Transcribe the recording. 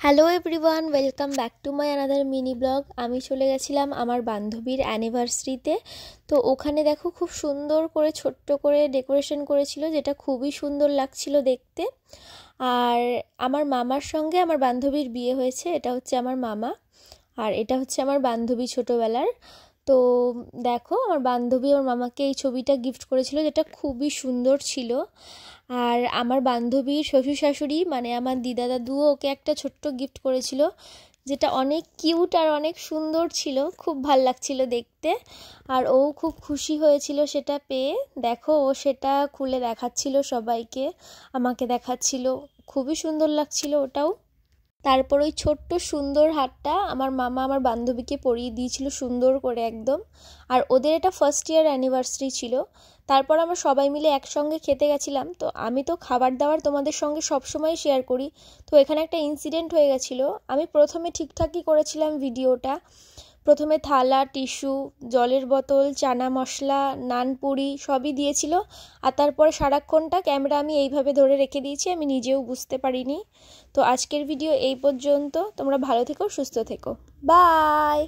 Hello everyone, welcome back to my another mini blog. আমি চলে গেছিলাম আমার বান্ধবীর অ্যানিভার্সারিতে। তো ওখানে দেখো খুব সুন্দর করে ছোট্ট করে ডেকোরেশন করেছিল, যেটা খুবই সুন্দর লাগছিল দেখতে। আর আমার মামার সঙ্গে আমার বান্ধবীর বিয়ে হয়েছে। এটা হচ্ছে আমার মামা, আর এটা হচ্ছে আমার বান্ধবী ছোটোবেলার। তো দেখো আমার বান্ধবী আমার মামাকে এই ছবিটা গিফট করেছিল, যেটা খুবই সুন্দর ছিল। আর আমার বান্ধবীর শ্বশুর শাশুড়ি মানে আমার দিদা দাদুও ওকে একটা ছোট্ট গিফট করেছিল, যেটা অনেক কিউট আর অনেক সুন্দর ছিল, খুব ভাল লাগছিল দেখতে। আর ও খুব খুশি হয়েছিল সেটা পেয়ে। দেখো ও সেটা খুলে দেখাচ্ছিল সবাইকে, আমাকে দেখাচ্ছিল, খুবই সুন্দর লাগছিল ওটাও। তারপর ওই ছোট্ট সুন্দর হারটা আমার মামা আমার বান্ধবীকে পরিয়ে দিয়েছিল সুন্দর করে একদম। আর ওদের এটা ফার্স্ট ইয়ার অ্যানিভার্সারি ছিল। তারপর আমরা সবাই মিলে একসঙ্গে খেতে গেছিলাম। তো আমি তো খাবার দাবার তোমাদের সঙ্গে সবসময় শেয়ার করি। তো এখানে একটা ইনসিডেন্ট হয়ে গেছিলো। আমি প্রথমে ঠিকঠাকই করেছিলাম ভিডিওটা। প্রথমে থালা, টিস্যু, জলের বোতল, চানা মশলা, নানপুরি সবই দিয়েছিল। আর তারপরে সারাক্ষণটা ক্যামেরা আমি এইভাবে ধরে রেখে দিয়েছি, আমি নিজেও বুঝতে পারিনি। তো আজকের ভিডিও এই পর্যন্ত। তোমরা ভালো থেকো, সুস্থ থেকো, বাই।